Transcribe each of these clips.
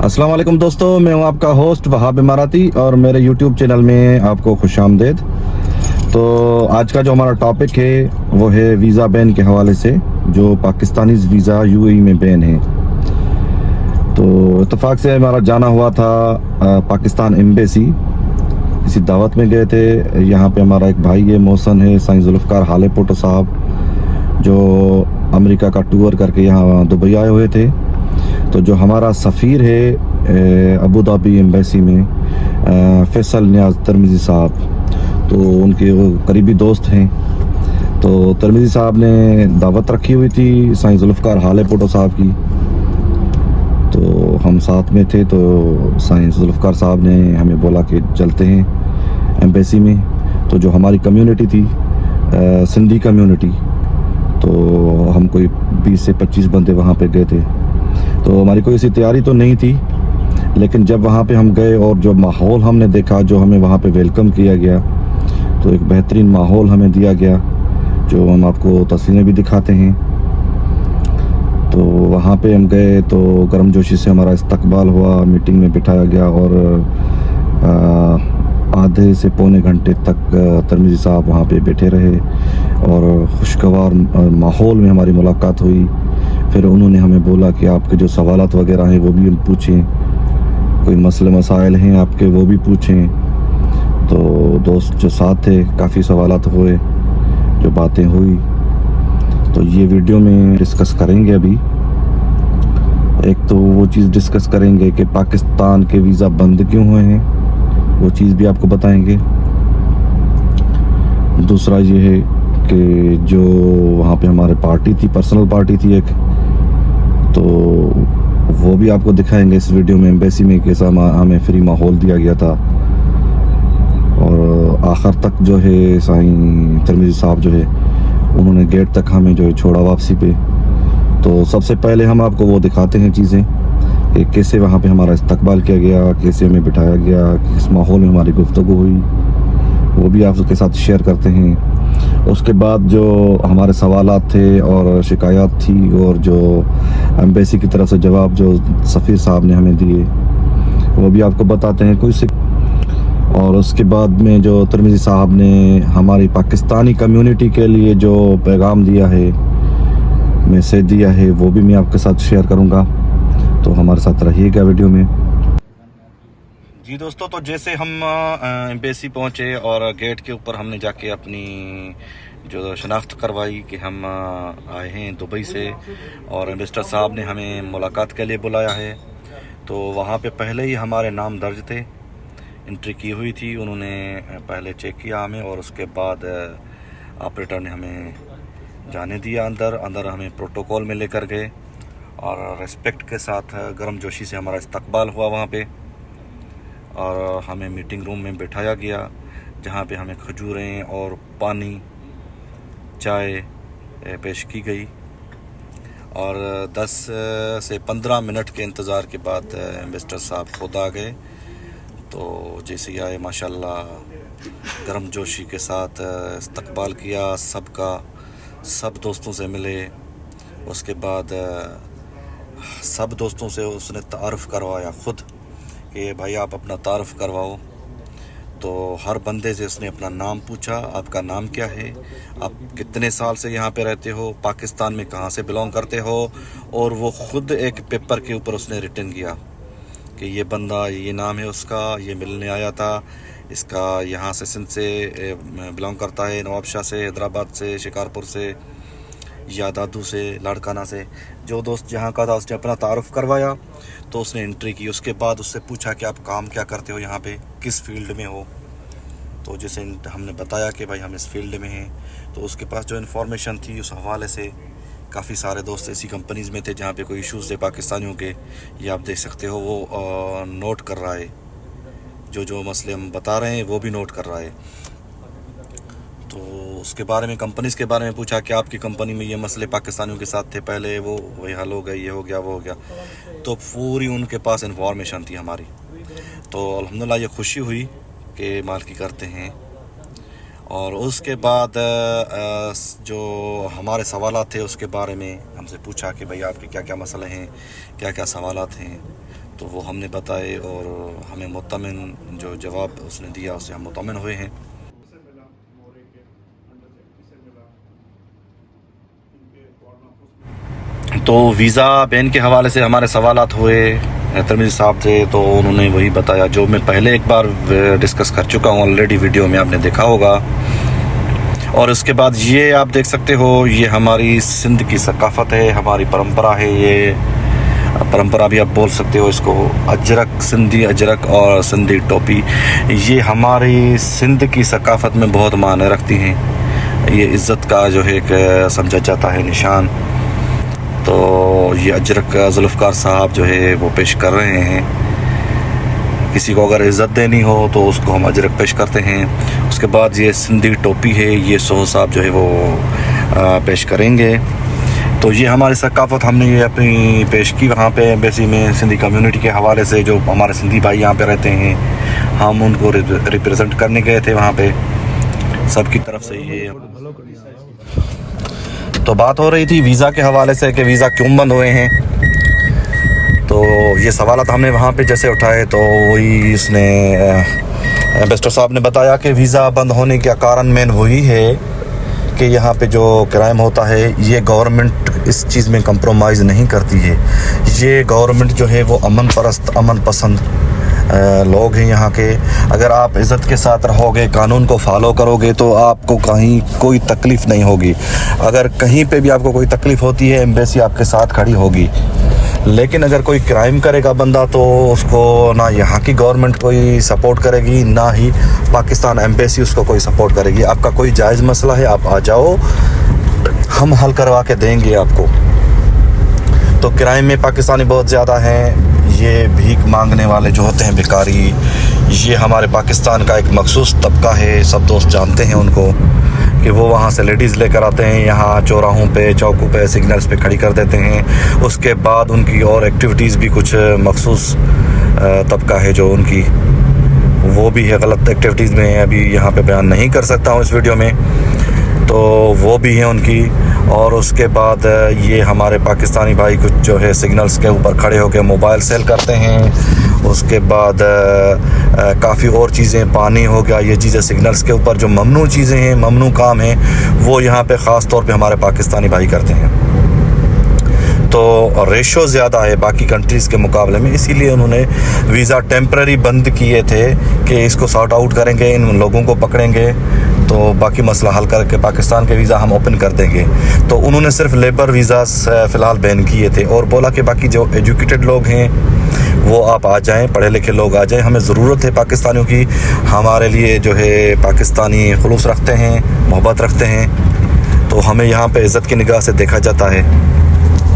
अस्सलाम वालेकुम दोस्तों, मैं हूं आपका होस्ट वहाब इमाराती और मेरे यूट्यूब चैनल में आपको खुशामदीद। तो आज का जो हमारा टॉपिक है वो है वीज़ा बैन के हवाले से, जो पाकिस्तानी वीज़ा यूएई में बैन है। तो इत्तेफाक से हमारा जाना हुआ था पाकिस्तान एम्बेसी, किसी दावत में गए थे। यहाँ पे हमारा एक भाई है, मोहसन है, साईं जुल्फ़कार हाले पोटो साहब, जो अमेरिका का टूर करके यहाँ दुबई आए हुए थे। तो जो हमारा सफ़ीर है अबू धाबी एम्बेसी में, फैसल नियाज तरमिज़ी साहब, तो उनके वो करीबी दोस्त हैं। तो तरमिज़ी साहब ने दावत रखी हुई थी साईं जुल्फ़कार हाले पोटो साहब की, तो हम साथ में थे। तो साईं जुल्फ़कार साहब ने हमें बोला कि चलते हैं एम्बेसी में। तो जो हमारी कम्युनिटी थी, सिंधी कम्युनिटी, तो हम कोई 20 से 25 बंदे वहाँ पे गए थे। तो हमारी कोई ऐसी तैयारी तो नहीं थी, लेकिन जब वहाँ पे हम गए और जो माहौल हमने देखा, जो हमें वहाँ पे वेलकम किया गया, तो एक बेहतरीन माहौल हमें दिया गया, जो हम आपको तस्वीरें भी दिखाते हैं। तो वहाँ पे हम गए तो गर्मजोशी से हमारा इस्तकबाल हुआ, मीटिंग में बिठाया गया और आधे से पौने घंटे तक तरमिज़ी साहब वहाँ पे बैठे रहे और खुशगवार माहौल में हमारी मुलाकात हुई। फिर उन्होंने हमें बोला कि आपके जो सवालात वगैरह हैं वो भी हम पूछें, कोई मसले मसाइल हैं आपके वो भी पूछें। तो दोस्त जो साथ थे, काफ़ी सवालात हुए, जो बातें हुई, तो ये वीडियो में डिस्कस करेंगे। अभी एक तो वो चीज़ डिस्कस करेंगे कि पाकिस्तान के वीज़ा बंद क्यों हुए हैं, वो चीज़ भी आपको बताएंगे। दूसरा ये है कि जो वहाँ पे हमारे पार्टी थी, पर्सनल पार्टी थी एक, तो वो भी आपको दिखाएंगे इस वीडियो में। एम्बेसी में कैसा हमें फ्री माहौल दिया गया था, और आखिर तक जो है साईं तरमिज़ी साहब जो है उन्होंने गेट तक हमें जो है छोड़ा वापसी पे। तो सबसे पहले हम आपको वो दिखाते हैं चीज़ें कि कैसे वहाँ पे हमारा इस्तकबाल किया गया, कैसे हमें बिठाया गया, किस माहौल में हमारी गुफ्तगू हुई, वो भी आपके साथ शेयर करते हैं। उसके बाद जो हमारे सवालात थे और शिकायत थी, और जो एम्बेसी की तरफ से जवाब जो सफ़ीर साहब ने हमें दिए, वो भी आपको बताते हैं कुछ। और उसके बाद में जो तरमिज़ी साहब ने हमारी पाकिस्तानी कम्युनिटी के लिए जो पैगाम दिया है, मैसेज दिया है, वो भी मैं आपके साथ शेयर करूँगा। तो हमारे साथ रहिएगा वीडियो में। जी दोस्तों, तो जैसे हम एम्बेसी पहुँचे और गेट के ऊपर हमने जाके अपनी जो शनाख्त करवाई कि हम आए हैं दुबई से, और एम्बेसडर साहब ने हमें मुलाकात के लिए बुलाया है। तो वहाँ पे पहले ही हमारे नाम दर्ज थे, एंट्री की हुई थी, उन्होंने पहले चेक किया हमें, और उसके बाद ऑपरेटर ने हमें जाने दिया अंदर हमें प्रोटोकॉल में लेकर गए, और रिस्पेक्ट के साथ गर्मजोशी से हमारा इस्तकबाल हुआ वहाँ पे। और हमें मीटिंग रूम में बिठाया गया, जहाँ पे हमें खजूरें और पानी, चाय पेश की गई। और 10 से 15 मिनट के इंतज़ार के बाद एम्बेसडर साहब खुद आ गए। तो जैसे ही आए, माशाल्लाह गर्मजोशी के साथ इस्तकबाल किया सबका, सब दोस्तों से मिले। उसके बाद सब दोस्तों से उसने तारुफ़ करवाया ख़ुद कि भाई आप अपना तारुफ़ करवाओ। तो हर बंदे से उसने अपना नाम पूछा, आपका नाम क्या है, आप कितने साल से यहाँ पे रहते हो, पाकिस्तान में कहाँ से बिलोंग करते हो। और वो ख़ुद एक पेपर के ऊपर उसने रिटन किया कि ये बंदा, ये नाम है उसका, ये मिलने आया था, इसका यहाँ से सिंध से बिलोंग करता है, नवाबशाह से, हैदराबाद से, शिकारपुर से, या दादू से, लाड़काना से। जो दोस्त जहाँ का था उसने अपना तारुफ़ करवाया, तो उसने एंट्री की। उसके बाद उससे पूछा कि आप काम क्या करते हो यहाँ पे, किस फील्ड में हो। तो जैसे हमने बताया कि भाई हम इस फील्ड में हैं, तो उसके पास जो इन्फॉर्मेशन थी उस हवाले से काफ़ी सारे दोस्त ऐसी कंपनीज़ में थे जहाँ पे कोई इश्यूज़ थे पाकिस्तानियों के, ये आप देख सकते हो। वो नोट कर रहा है, जो मसले हम बता रहे हैं वो भी नोट कर रहा है। तो उसके बारे में, कंपनीज़ के बारे में पूछा कि आपकी कंपनी में ये मसले पाकिस्तानियों के साथ थे पहले, वो वही हल हो गए, ये हो गया, वो हो गया। तो पूरी उनके पास इन्फॉर्मेशन थी हमारी। तो अल्हम्दुलिल्लाह ये खुशी हुई कि माल की करते हैं। और उसके बाद जो हमारे सवालात थे उसके बारे में हमसे पूछा कि भाई आपके क्या क्या मसले हैं, क्या क्या सवालात हैं। तो वो हमने बताए और हमें मुतमिन जो जवाब उसने दिया उससे हम मुतमिन हुए हैं। तो वीज़ा बैन के हवाले से हमारे सवालात हुए तिरमिज़ी साहब थे, तो उन्होंने वही बताया जो मैं पहले एक बार डिस्कस कर चुका हूँ ऑलरेडी, वीडियो में आपने देखा होगा। और उसके बाद ये आप देख सकते हो, ये हमारी सिंध की सकाफ़त है, हमारी परंपरा है। ये परंपरा भी आप बोल सकते हो इसको, अजरक, सिंधी अजरक और सिंधी टोपी, ये हमारी सिंध की सकाफ़त में बहुत मायने रखती हैं। ये इज़्ज़त का जो है एक समझा जाता है निशान। तो ये अजरक जुल्फ़कार साहब जो है वो पेश कर रहे हैं। किसी को अगर इज़्ज़त देनी हो तो उसको हम अजरक पेश करते हैं। उसके बाद ये सिंधी टोपी है, ये सोह साहब जो है वो पेश करेंगे। तो ये हमारी सकाफ़त हमने ये अपनी पेश की वहाँ पे एम्बेसी में। सिंधी कम्युनिटी के हवाले से जो हमारे सिंधी भाई यहाँ पे रहते हैं, हम उनको रिप्रेजेंट करने गए थे वहाँ पे सबकी तरफ से। ये तो बात हो रही थी वीज़ा के हवाले से कि वीज़ा क्यों बंद हुए हैं। तो ये सवालात हमने वहाँ पे जैसे उठाए तो वही इसने एम्बेसडर साहब ने बताया कि वीज़ा बंद होने का कारण मेन वही है कि यहाँ पे जो क्राइम होता है, ये गवर्नमेंट इस चीज़ में कंप्रोमाइज़ नहीं करती है। ये गवर्नमेंट जो है वो अमन परस्त, अमन पसंद लोग हैं यहाँ के। अगर आप इज़्ज़त के साथ रहोगे, कानून को फॉलो करोगे तो आपको कहीं कोई तकलीफ़ नहीं होगी। अगर कहीं पे भी आपको कोई तकलीफ़ होती है, एम्बेसी आपके साथ खड़ी होगी। लेकिन अगर कोई क्राइम करेगा बंदा तो उसको ना यहाँ की गवर्नमेंट कोई सपोर्ट करेगी, ना ही पाकिस्तान एम्बेसी उसको कोई सपोर्ट करेगी। आपका कोई जायज़ मसला है, आप आ जाओ, हम हल करवा के देंगे आपको। तो क्राइम में पाकिस्तानी बहुत ज़्यादा हैं। ये भीख मांगने वाले जो होते हैं भिखारी, ये हमारे पाकिस्तान का एक मखसूस तबका है। सब दोस्त जानते हैं उनको कि वो वहाँ से लेडीज़ लेकर आते हैं, यहाँ चौराहों पे, चौकों पे, सिग्नल्स पे खड़ी कर देते हैं। उसके बाद उनकी और एक्टिविटीज़ भी कुछ मखसूस तबका है जो उनकी वो भी है गलत एक्टिविटीज़ में, अभी यहाँ पे बयान नहीं कर सकता हूँ इस वीडियो में। तो वो भी हैं उनकी। और उसके बाद ये हमारे पाकिस्तानी भाई कुछ जो है सिग्नल्स के ऊपर खड़े होकर मोबाइल सेल करते हैं। उसके बाद काफ़ी और चीज़ें, पानी हो गया, ये चीज़ें सिग्नल्स के ऊपर जो ममनू चीज़ें हैं, ममनू काम हैं, वो यहाँ पे ख़ास तौर पे हमारे पाकिस्तानी भाई करते हैं। तो रेशो ज़्यादा है बाकी कंट्रीज़ के मुकाबले में, इसीलिए उन्होंने वीज़ा टेम्पररी बंद किए थे कि इसको सॉर्ट आउट करेंगे, इन लोगों को पकड़ेंगे तो बाकी मसला हल करके पाकिस्तान के वीज़ा हम ओपन कर देंगे। तो उन्होंने सिर्फ लेबर वीज़ास फ़िलहाल बैन किए थे और बोला कि बाकी जो एजुकेटेड लोग हैं वो आप आ जाएं, पढ़े लिखे लोग आ जाएं। हमें ज़रूरत है पाकिस्तानियों की, हमारे लिए जो है पाकिस्तानी खुलूस रखते हैं, मोहब्बत रखते हैं, तो हमें यहाँ पे इज़्ज़त की निगाह से देखा जाता है,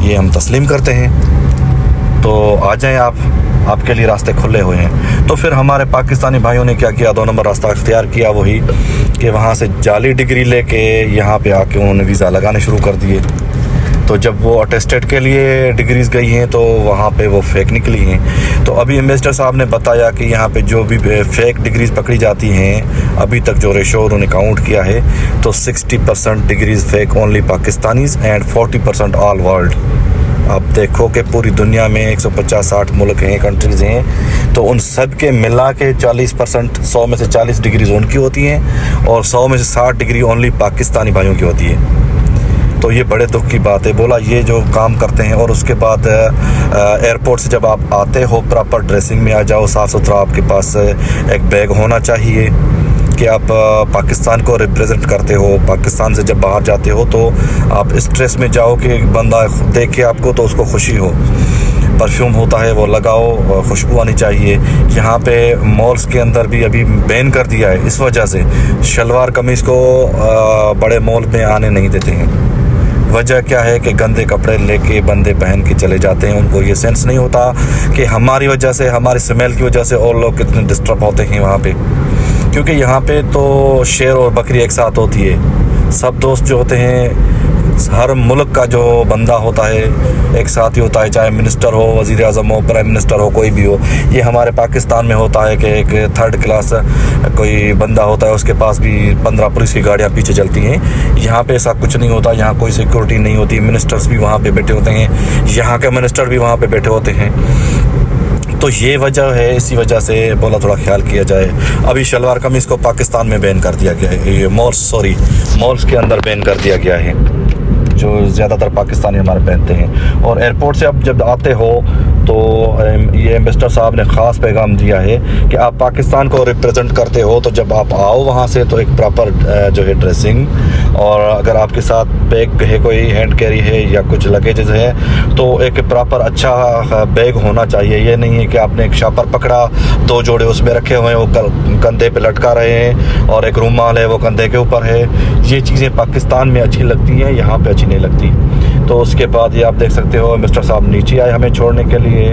ये हम तस्लीम करते हैं। तो आ जाएं आप, आपके लिए रास्ते खुले हुए हैं। तो फिर हमारे पाकिस्तानी भाइयों ने क्या किया, 2 नंबर रास्ता अख्तियार किया, वही कि वहाँ से जाली डिग्री लेके यहाँ पे आके उन्होंने वीज़ा लगाने शुरू कर दिए। तो जब वो अटेस्टेड के लिए डिग्रीज़ गई हैं तो वहाँ पे वो फेक निकली हैं। तो अभी एम्बेसडर साहब ने बताया कि यहाँ पे जो भी फेक डिग्रीज़ पकड़ी जाती हैं, अभी तक जो रेशो उन्होंने काउंट किया है, तो 60% degrees fake only Pakistanis and 40% all world. अब देखो कि पूरी दुनिया में 150-60 मुल्क हैं, कंट्रीज़ हैं, तो उन सब के मिला के 40%, 100 में से 40 डिग्रीज़ उनकी होती हैं और 100 में से 60 डिग्री ओनली पाकिस्तानी भाइयों की होती है। तो ये बड़े दुख की बात है। बोला ये जो काम करते हैं। और उसके बाद एयरपोर्ट से जब आप आते हो प्रॉपर ड्रेसिंग में आ जाओ, साफ़ सुथरा, आपके पास एक बैग होना चाहिए कि आप पाकिस्तान को रिप्रेजेंट करते हो। पाकिस्तान से जब बाहर जाते हो तो आप इस ड्रेस में जाओ कि बंदा देख के आपको तो उसको खुशी हो। परफ्यूम होता है वो लगाओ, खुशबू आनी चाहिए। यहाँ पे मॉल्स के अंदर भी अभी बैन कर दिया है इस वजह से, शलवार कमीज़ को बड़े मॉल में आने नहीं देते हैं। वजह क्या है कि गंदे कपड़े लेके बंदे पहन के चले जाते हैं। उनको ये सेंस नहीं होता कि हमारी वजह से, हमारी स्मेल की वजह से और लोग कितने डिस्टर्ब होते हैं वहाँ पे। क्योंकि यहाँ पे तो शेर और बकरी एक साथ होती है। सब दोस्त जो होते हैं, हर मुल्क का जो बंदा होता है एक साथ ही होता है, चाहे मिनिस्टर हो, वज़ीर आज़म हो, प्राइम मिनिस्टर हो, कोई भी हो। ये हमारे पाकिस्तान में होता है कि एक 3rd क्लास कोई बंदा होता है, उसके पास भी 15 पुलिस की गाड़ियाँ पीछे चलती हैं। यहाँ पे ऐसा कुछ नहीं होता, यहाँ कोई सिक्योरिटी नहीं होती। मिनिस्टर्स भी वहाँ पे बैठे होते हैं, यहाँ के मिनिस्टर भी वहाँ पे बैठे होते हैं। ये वजह है, इसी वजह से बोला थोड़ा ख्याल किया जाए। अभी शलवार कमीज़ को पाकिस्तान में बैन कर दिया गया है, ये मॉल्स के अंदर बैन कर दिया गया है, जो ज़्यादातर पाकिस्तानी हमारे पहनते हैं। और एयरपोर्ट से अब जब आते हो तो ये एम्बेसडर साहब ने ख़ास पैगाम दिया है कि आप पाकिस्तान को रिप्रेजेंट करते हो, तो जब आप आओ वहाँ से तो एक प्रॉपर जो है ड्रेसिंग, और अगर आपके साथ बैग है, कोई हैंड कैरी है या कुछ लगेजेस है, तो एक प्रॉपर अच्छा बैग होना चाहिए। ये नहीं है कि आपने एक शापर पकड़ा, 2 जोड़े उसमें रखे हुए हैं, वो कंधे पे लटका रहे हैं, और एक रुमाल है वो कंधे के ऊपर है। ये चीज़ें पाकिस्तान में अच्छी लगती हैं, यहाँ पे अच्छी नहीं लगती। तो उसके बाद ये आप देख सकते हो मिस्टर साहब नीचे आए हमें छोड़ने के लिए,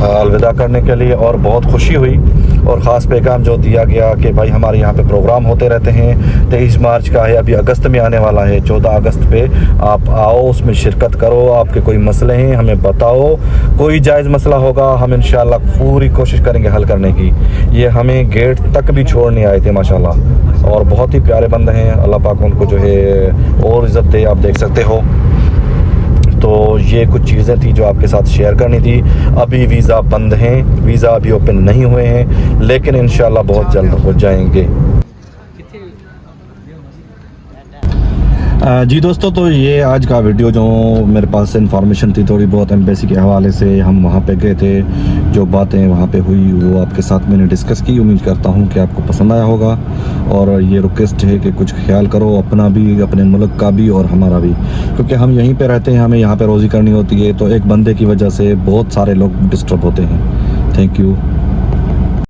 अलविदा करने के लिए, और बहुत खुशी हुई। और ख़ास पैगाम जो दिया गया कि भाई हमारे यहाँ पे प्रोग्राम होते रहते हैं, 23 मार्च का है, अभी अगस्त में आने वाला है, 14 अगस्त पे आप आओ, उसमें शिरकत करो, आपके कोई मसले हैं हमें बताओ, कोई जायज़ मसला होगा हम इंशाल्लाह पूरी कोशिश करेंगे हल करने की। ये हमें गेट तक भी छोड़ने आए थे माशाल्लाह, और बहुत ही प्यारे बंदे हैं, अल्लाह पाक उनको जो है और इज़्ज़त दे, आप देख सकते हो। तो ये कुछ चीज़ें थी जो आपके साथ शेयर करनी थी। अभी वीज़ा बंद हैं, वीज़ा अभी ओपन नहीं हुए हैं, लेकिन इंशाल्लाह बहुत जल्द हो जाएंगे। जी दोस्तों, तो ये आज का वीडियो जो मेरे पास इन्फॉर्मेशन थी थोड़ी बहुत एम्बेसी के हवाले से, हम वहाँ पे गए थे, जो बातें वहाँ पे हुई वो आपके साथ मैंने डिस्कस की। उम्मीद करता हूँ कि आपको पसंद आया होगा, और ये रिक्वेस्ट है कि कुछ ख्याल करो अपना भी, अपने मुल्क का भी और हमारा भी, क्योंकि हम यहीं पे रहते हैं, हमें यहाँ पे रोज़ी करनी होती है, तो एक बंदे की वजह से बहुत सारे लोग डिस्टर्ब होते हैं। Thank you.